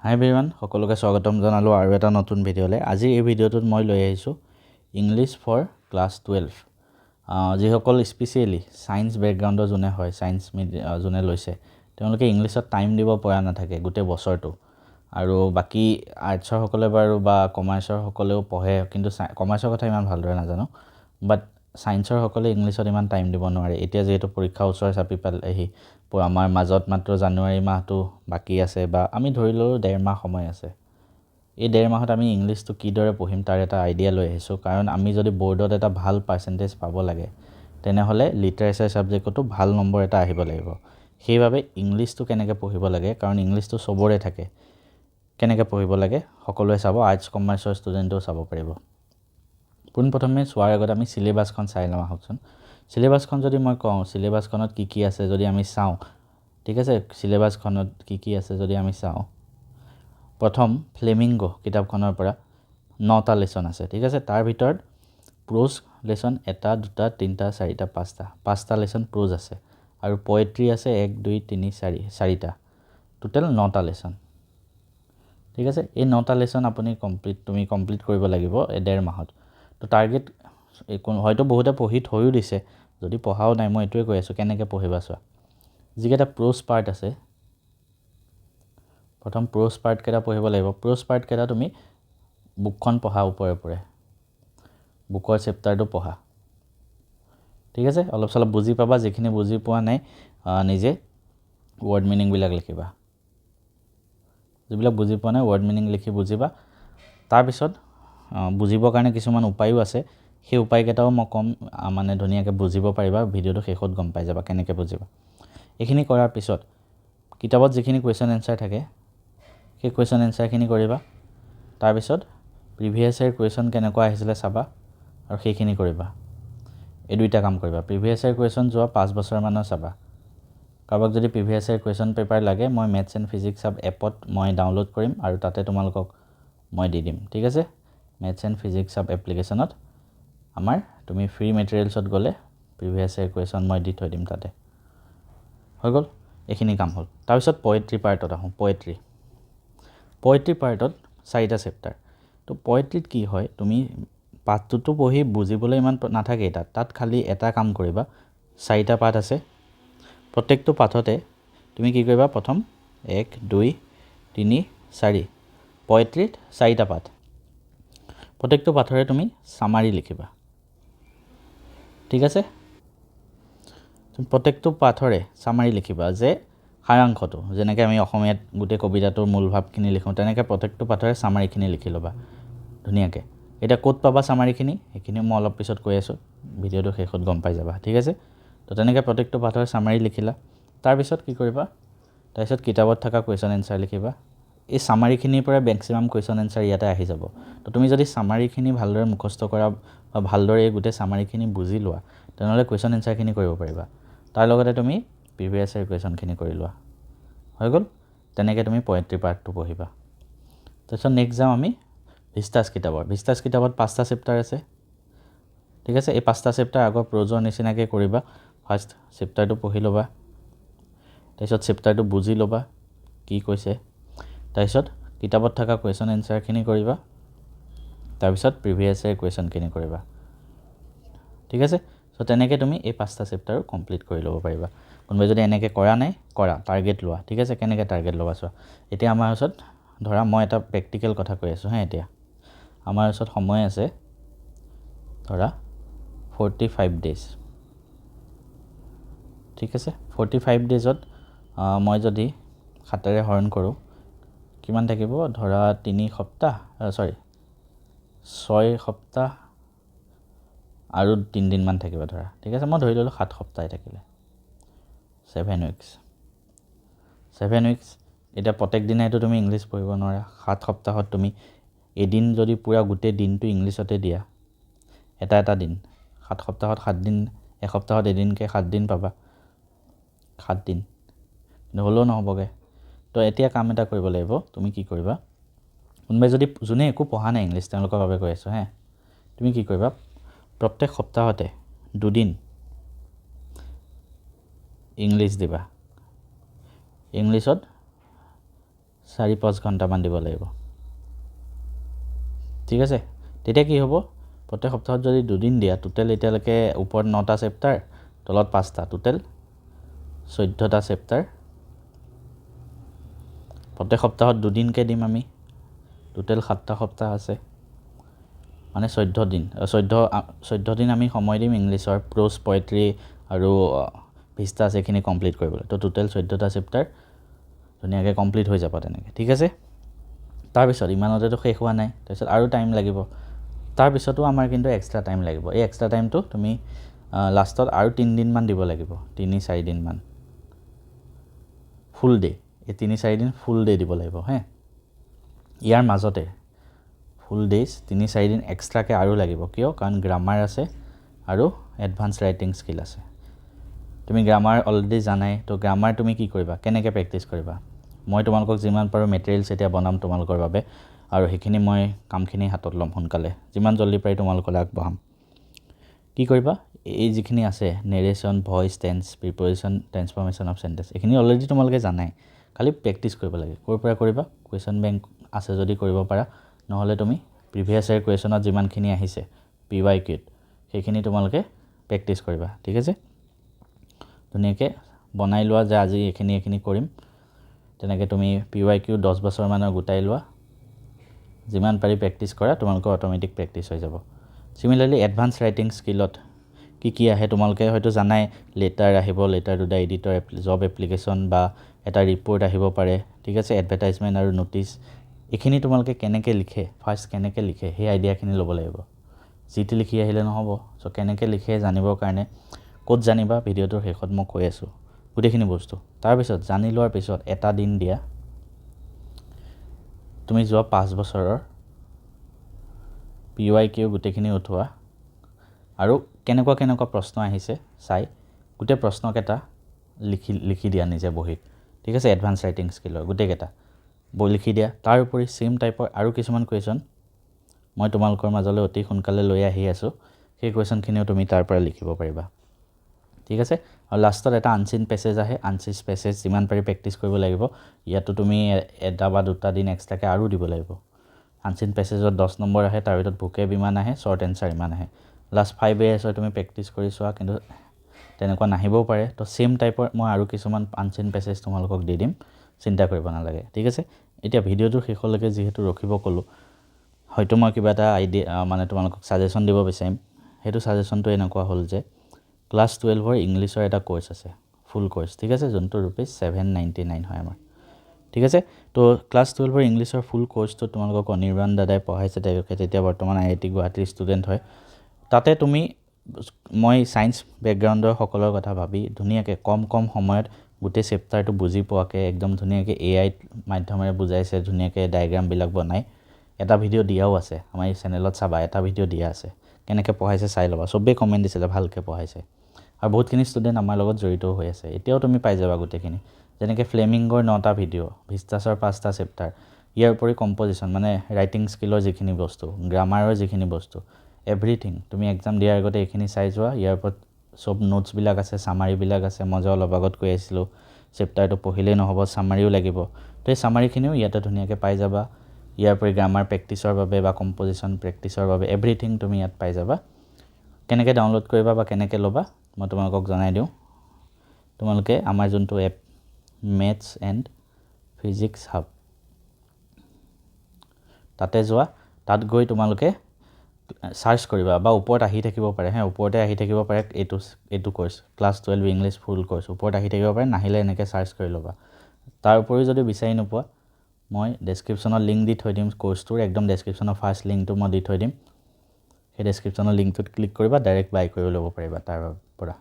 হাই everyone, সকলোকে স্বাগতম জনালোঁ আৰু এটা নতুন ভিডিঅ'লৈ। আজি এই ভিডিঅ'টোত মই লৈ আহিছোঁ ইংলিছ ফৰ ক্লাছ 12। যিসকল স্পেচিয়েলি ছায়েন্স বেকগ্ৰাউণ্ডৰ যোনে হয়, ছায়েন্স যোনে লৈছে, তেওঁলোকে ইংলিছত টাইম দিব পৰা নাথাকে গোটেই বছৰটো। আৰু বাকী আৰ্টছৰসকলে বাৰু বা কমাৰ্চৰসকলেও পঢ়ে, কিন্তু কমাৰ্চৰ কথা ইমান ভালদৰে নাজানো। বাট ছায়েন্সৰসকলে ইংলিছত ইমান টাইম দিব নোৱাৰে। এতিয়া যিহেতু পৰীক্ষা ওচৰ চাপি পালেহি, আমাৰ মাজত মাত্ৰ জানুৱাৰী মাহটো বাকী আছে, বা আমি ধৰি লওঁ 1.5 মাহ সময় আছে। এই 1.5 মাহত আমি ইংলিছটো কিদৰে পঢ়িম তাৰ এটা আইডিয়া লৈ আহিছোঁ। কাৰণ আমি যদি বৰ্ডত এটা ভাল পাৰ্চেণ্টেজ পাব লাগে, তেনেহ'লে লিটাৰেচাৰ ছাবজেক্টতো ভাল নম্বৰ এটা আহিব লাগিব। সেইবাবে ইংলিছটো কেনেকৈ পঢ়িব লাগে, কাৰণ ইংলিছটো চবৰে থাকে, কেনেকৈ পঢ়িব লাগে সকলোৱে চাব, আৰ্টছ কমাৰ্চৰ ষ্টুডেণ্টেও চাব পাৰিব। পোনপ্ৰথমে চোৱাৰ আগত আমি চিলেবাছখন চাই লওঁ আহকচোন। চিলেবাছখন যদি মই কওঁ, চিলেবাছখনত কি কি আছে যদি আমি চাওঁ, ঠিক আছে, চিলেবাছখনত কি কি আছে যদি আমি চাওঁ, প্ৰথম ফ্লেমিংগো কিতাপখনৰ পৰা 9টা লেচন আছে, ঠিক আছে। তাৰ ভিতৰত প্ৰোজ লেচন 1, 2, 3, 4, 5টা লেচন প্ৰোজ আছে, আৰু পয়েট্ৰি আছে 1, 2, 3, 4টা, টোটেল 9টা লেচন, ঠিক আছে। এই 9টা লেচন তুমি কমপ্লিট কৰিব লাগিব 1.5 মাহত। তো টাৰ্গেট হয়তো বহুতে পঢ়ি থৈও দিছে, যদি পঢ়াও নাই মই এইটোৱে কৈ আছোঁ কেনেকৈ পঢ়িবা চোৱা। যিকেইটা প্ৰোজ পাৰ্ট আছে, প্ৰথম প্ৰোজ পাৰ্টকেইটা পঢ়িব লাগিব। প্ৰোজ পাৰ্টকেইটা তুমি বুকখন পঢ়া, ওপৰে বুকৰ চেপ্টাৰটো পঢ়া, ঠিক আছে। অলপ চলপ বুজি পাবা, যিখিনি বুজি পোৱা নাই নিজে ৱৰ্ড মিনিংবিলাক লিখিবা, যিবিলাক বুজি পোৱা নাই ৱৰ্ড মিনিং লিখি বুজিবা। তাৰপিছত বুজিবৰ কাৰণে কিছুমান উপায়ো আছে, সেই উপায়কেইটাও মই ক'ম, মানে ধুনীয়াকৈ বুজিব পাৰিবা। ভিডিঅ'টো শেষত গম পাই যাবা কেনেকৈ বুজিবা। এইখিনি কৰাৰ পিছত কিতাপত যিখিনি কুৱেশ্যন এনচাৰ থাকে, সেই কুৱেশ্যন এনচাৰখিনি কৰিবা। তাৰপিছত প্ৰিভিয়াছ ইয়েৰ কুৱেশ্যন কেনেকুৱা আহিছিলে চাবা, আৰু সেইখিনি কৰিবা। এই দুইটা কাম কৰিবা। প্ৰিভিয়াছ ইয়েৰ কুৱেশ্যন যোৱা 5 বছৰমানৰ চাবা। কাৰোবাক যদি প্ৰিভিয়াছ ইয়েৰ কুৱেশ্যন পেপাৰ লাগে, মই মেথছ এণ্ড ফিজিক্স সাব এপত মই ডাউনলোড কৰিম, আৰু তাতে তোমালোকক মই দি দিম, ঠিক আছে। মেথছ এণ্ড ফিজিক্স সাব এপ্লিকেশ্যনত আমাৰ তুমি ফ্ৰী মেটেৰিয়েলছত গ'লে প্ৰিভিয়াছ ইয়েৰ কুৱেশ্যন মই দি থৈ দিম তাতে। হৈ গ'ল, এইখিনি কাম হ'ল। তাৰপিছত পয়েট্ৰি পাৰ্টত আহোঁ। পয়েট্ৰি পাৰ্টত 4টা চেপ্টাৰ। তো পয়েট্ৰিত কি হয়, তুমি পাঠটোতো পঢ়ি বুজিবলৈ ইমান নাথাকেই, তাত খালি এটা কাম কৰিবা। 4টা পাঠ আছে, প্ৰত্যেকটো পাঠতে তুমি কি কৰিবা, প্ৰথম 1, 2, 3, 4, পয়েট্ৰিত 4টা পাঠ, প্ৰত্যেকটো পাঠৰে তুমি ছামাৰী লিখিবা, ঠিক আছে। প্ৰত্যেকটো পাঠৰে ছামাৰী লিখিবা, যে সাৰাংশটো, যেনেকৈ আমি অসমীয়াত গোটেই কবিতাটোৰ মূল ভাৱখিনি লিখোঁ, তেনেকৈ প্ৰত্যেকটো পাঠৰে ছামাৰীখিনি লিখি ল'বা ধুনীয়াকৈ। এতিয়া ক'ত পাবা ছামাৰীখিনি, সেইখিনি মই অলপ পিছত কৈ আছোঁ, ভিডিঅ'টো শেষত গম পাই যাবা, ঠিক আছে। তো তেনেকৈ প্ৰত্যেকটো পাঠৰ ছামাৰী লিখিলা। তাৰপিছত কি কৰিবা, তাৰপিছত কিতাপত থকা কুৱেশ্যন এনচাৰ লিখিবা। এই ছামাৰীখিনিৰ পৰা মেক্সিমাম কুৱেশ্যন এনচাৰ ইয়াতে আহি যাব। তো তুমি যদি ছামাৰীখিনি ভালদৰে মুখস্থ কৰা, বা ভালদৰে এই গোটেই ছামাৰীখিনি বুজি লোৱা, তেনেহ'লে কুৱেশ্যন এনচাৰখিনি কৰিব পাৰিবা। তাৰ লগতে তুমি প্ৰিভিয়াছ ইয়েৰ কুৱেশ্যনখিনি কৰি লোৱা। হৈ গ'ল, তেনেকৈ তুমি পয়েট্ৰি পাৰ্টটো পঢ়িবা। তাৰপিছত নেক্সট যাওঁ আমি ভিষ্টাছ কিতাপত 5টা চেপ্টাৰ আছে, ঠিক আছে। এই 5টা চেপ্টাৰ আগৰ প্ৰোজৰ নিচিনাকৈ কৰিবা। ফাৰ্ষ্ট চেপ্টাৰটো পঢ়ি ল'বা, তাৰপিছত চেপ্টাৰটো বুজি ল'বা কি কৈছে, তাৰপিছত কিতাপত থকা কুৱেশ্যন এনচাৰখিনি কৰিবা, তাৰপিছত প্ৰিভিয়াছ ইয়েৰ কুৱেশ্যনখিনি কৰিবা, ঠিক আছে। চ' তেনেকৈ তুমি এই 5টা চেপ্টাৰো কমপ্লিট কৰি ল'ব পাৰিবা। কোনোবাই যদি এনেকৈ কৰা নাই, টাৰ্গেট লোৱা, ঠিক আছে। কেনেকৈ টাৰ্গেট ল'বা চোৱা। এতিয়া আমাৰ ওচৰত ধৰা, মই এটা প্ৰেক্টিকেল কথা কৈ আছোঁ হা। এতিয়া আমাৰ ওচৰত সময় আছে ধৰা 45 ডেইজ, ঠিক আছে। 45 ডেইজত মই যদি 7ৰে হৰণ কৰোঁ, কিমান থাকিব, ধৰা 6 সপ্তাহ আৰু 3 দিনমান থাকিব ধৰা, ঠিক আছে। মই ধৰি ল'লোঁ 7 সপ্তাহ থাকিলে, 7 উইকছ। এতিয়া প্ৰত্যেক দিনাইতো তুমি ইংলিছ পঢ়িব নোৱাৰা। 7 সপ্তাহত তুমি এদিন যদি পূৰা গোটেই দিনটো ইংলিছতে দিয়া, এটা দিন, 7 সপ্তাহত 7 দিন, এসপ্তাহত এদিনকৈ 7 দিন পাবা, 7 দিন, নহ'লেও নহ'বগৈ। তো এতিয়া কাম এটা কৰিব লাগিব, তুমি কি কৰিবা, কোনোবাই যদি যোনে একো পঢ়া নাই ইংলিছ, তেওঁলোকৰ বাবে কৈ আছোঁ হে। তুমি কি কৰিবা, প্ৰত্যেক সপ্তাহতে 2 দিন ইংলিছ দিবা। ইংলিছত 4-5 ঘণ্টামান দিব লাগিব ঠিক আছে তেতিয়া কি হ'ব প্ৰত্যেক সপ্তাহত যদি 2 দিন দিয়া টোটেল এতিয়ালৈকে ওপৰত 9টা চেপ্টাৰ তলত 5টা টোটেল 14টা চেপ্টাৰ প্ৰত্যেক সপ্তাহত 2 দিনকে দিম আমি টোটেল 7টা সপ্তাহ আছে মানে 14 দিন 14 দিন আমি সময় দিম ইংলিছৰ প্ৰোজ পোয়েট্ৰি আৰু ভিস্টাস এখিনি কমপ্লিট কৰিবলৈ তো টোটেল 14টা চেপ্টাৰ ধুনীয়াকৈ কমপ্লিট হৈ যাব তেনেকৈ ঠিক আছে তাৰপিছত ইমানতেতো শেষ হোৱা নাই তাৰপিছত আৰু টাইম লাগিব তাৰপিছতো আমাৰ কিন্তু এক্সট্ৰা টাইম লাগিব এই এক্সট্ৰা টাইমটো তুমি লাষ্টত আৰু 3 দিনমান দিব লাগিব 3-4 দিনমান ফুল ডে এই 3-4 দিন ফুল ডে দিব লাগিব হে ইয়াৰ মাজতে ফুল ডেজ 3-4 দিন এক্সট্ৰাকে আৰু লাগিব কিয় কাৰণ গ্ৰামাৰ আছে আৰু এডভান্স ৰাইটিং স্কিল আছে তুমি গ্ৰামাৰ অলৰেডি জানাই তো গ্ৰামাৰ তুমি কি কৰিবা কেনেকৈ প্ৰেক্টিছ কৰিবা মই তোমালোকক যিমান পাৰো মেটেৰিয়েলছ এতিয়া বনাম তোমালোকৰ বাবে আৰু সেইখিনি মই কামখিনি হাতত ল'ম সোনকালে যিমান জলদি পাৰি তোমালোকলৈ আগবঢ়াম কি কৰিবা এই যিখিনি আছে narration voice tense preposition transformation of sentence এইখিনি অলৰেডি তোমালোকে জানাই খালি প্ৰেক্টিছ কৰিব লাগে ক'ৰ পৰা কৰিবা কুৱেশ্যন বেংক আছে যদি কৰিব পাৰা নহ'লে তুমি প্ৰিভিয়াছ ইয়াৰ কুৱেশ্যনত যিমানখিনি আহিছে PYQত সেইখিনি তোমালোকে প্ৰেক্টিছ কৰিবা ঠিক আছে ধুনীয়াকৈ বনাই লোৱা যে আজি এইখিনি কৰিম তেনেকৈ তুমি PYQ 10 বছৰমানৰ গোটাই লোৱা যিমান পাৰি প্ৰেক্টিছ কৰা তোমালোকৰ অট'মেটিক প্ৰেক্টিছ হৈ যাব সিমিলাৰলি এডভান্স ৰাইটিং স্কিলত কি আহে তোমালোকে হয়তো জানাই লেটাৰ আহিব letter to the editor job application বা এটা ৰিপৰ্ট আহিব পাৰে ঠিক আছে এডভাৰটাইজমেণ্ট আৰু নোটিছ এইখিনি তোমালোকে কেনেকৈ লিখে ফাৰ্ষ্ট কেনেকৈ লিখে সেই আইডিয়াখিনি ল'ব লাগিব যিটি লিখি আহিলে নহ'ব চ' কেনেকৈ লিখে জানিবৰ কাৰণে ক'ত জানিবা ভিডিঅ'টোৰ শেষত মই কৈ আছোঁ গোটেইখিনি বস্তু তাৰপিছত জানি লোৱাৰ পিছত এটা দিন দিয়া তুমি যোৱা 5 বছৰৰ PYQ গোটেইখিনি উঠোৱা আৰু কেনেকুৱা প্ৰশ্ন আহিছে চাই গোটেই প্ৰশ্নকেইটা লিখি দিয়া নিজে বহিত ঠিক আছে এডভান্স ৰাইটিং স্কিলৰ গোটেইকেইটা বহি লিখি দিয়া তাৰ উপৰি সেম টাইপৰ আৰু কিছুমান কুৱেশ্যন মই তোমালোকৰ মাজলৈ অতি সোনকালে লৈ আহি আছোঁ সেই কুৱেশ্যনখিনিও তুমি তাৰ পৰা লিখিব পাৰিবা ঠিক আছে আৰু লাষ্টত এটা আনচিন পেছেজ আহে আনচিন পেছেজ যিমান পাৰি প্ৰেক্টিছ কৰিব লাগিব ইয়াতো তুমি এটা বা দুটা দিন এক্সট্ৰাকৈ আৰু দিব লাগিব আনচিন পেছেজত 10 নম্বৰ আহে তাৰ ভিতৰত ভোকেব ইমান আহে শ্বৰ্ট এনচাৰ ইমান আহে লাষ্ট 5 AS হয় তুমি প্ৰেক্টিছ কৰি চোৱা কিন্তু তেনেকুৱা নাহিবও পাৰে তো সেম টাইপৰ মই আৰু কিছুমান আনচিন পেছেজ তোমালোকক দি দিম চিন্তা কৰিব নালাগে ঠিক আছে এতিয়া ভিডিঅ'টোৰ শেষলৈকে যিহেতু ৰখিব ক'লোঁ হয়তো মই কিবা এটা আইডিয়া মানে তোমালোকক ছাজেশ্যন দিব বিচাৰিম সেইটো ছাজেশ্যনটো এনেকুৱা হ'ল যে ক্লাছ 12ৰ ইংলিছৰ এটা কোৰ্চ আছে ফুল কোৰ্চ ঠিক আছে যোনটো ₹799 হয় আমাৰ ঠিক আছে তো ক্লাছ 12ৰ ইংলিছৰ ফুল কোৰ্চটো তোমালোকক অনিৰ্বাণ দাদাই পঢ়াইছে তেওঁলোকে তেতিয়া বৰ্তমান IIT গুৱাহাটীৰ ষ্টুডেণ্ট হয় তাতে তুমি মই সায়েন্স বেকগ্ৰাউণ্ডৰ সকলৰ কথা ভাবি ধুনীয়াকৈ কম সময়ত গোটেই চেপ্টাৰটো বুজি পোৱাকৈ একদম ধুনীয়াকৈ AI মাধ্যমেৰে বুজাইছে ধুনীয়াকৈ ডায়াগ্ৰামবিলাক বনাই এটা ভিডিঅ' দিয়াও আছে আমাৰ এই চেনেলত চাবা এটা ভিডিঅ' দিয়া আছে কেনেকৈ পঢ়াইছে চাই ল'বা চবেই কমেণ্ট দিছিলে ভালকৈ পঢ়াইছে আৰু বহুতখিনি ষ্টুডেণ্ট আমাৰ লগত জড়িত হৈ আছে এতিয়াও তুমি পাই যাবা গোটেইখিনি যেনেকৈ ফ্লেমিংগৰ 9টা ভিডিঅ' ভিস্টাছৰ 5টা চেপ্টাৰ ইয়াৰ উপৰি কম্পজিশ্যন মানে ৰাইটিং স্কিলৰ যিখিনি বস্তু গ্ৰামাৰৰ যিখিনি বস্তু এভৰিথিং তুমি এক্সাম দিয়াৰ আগতে এইখিনি চাই যোৱা ইয়াৰ ওপৰত সব নোটছবিলাক আছে চামাৰীবিলাক আছে মই যে অলপ আগত কৈ আছিলোঁ চেপ্টাৰটো পঢ়িলেই নহ'ব চামাৰীও লাগিব তো এই চামাৰীখিনিও ইয়াতে ধুনীয়াকৈ পাই যাবা ইয়াৰ উপৰি গ্ৰামাৰ প্ৰেক্টিছৰ বাবে বা কম্পজিশ্যন প্ৰেক্টিছৰ বাবে এভৰিথিং তুমি ইয়াত পাই যাবা কেনেকৈ ডাউনলোড কৰিবা বা কেনেকৈ ল'বা মই তোমালোকক জনাই দিওঁ তোমালোকে আমাৰ যোনটো app maths and physics hub তাতে যোৱা তাত গৈ তোমালোকে সাৰ্চ কৰিবা বা ওপৰত আহি থাকিব পাৰে ওপৰতে আহি থাকিব পাৰে এইটো কোৰ্চ ক্লাছ 12 ইংলিছ ফুল কোৰ্চ ওপৰত আহি থাকিব পাৰে নাহিলে এনেকৈ সাৰ্চ কৰি ল'বা তাৰ উপৰিও যদি বিচাৰি নোপোৱা মই ডেছক্ৰিপশ্যনত লিংক দি থৈ দিম কোৰ্চটোৰ একদম ডেছক্ৰিপশ্যনৰ ফাৰ্ষ্ট লিংকটো মই দি থৈ দিম সেই ডেছক্ৰিপশ্যনৰ লিংকটোত ক্লিক কৰিবা ডাইৰেক্ট বাই কৰি ল'ব পাৰিবা তাৰ পৰা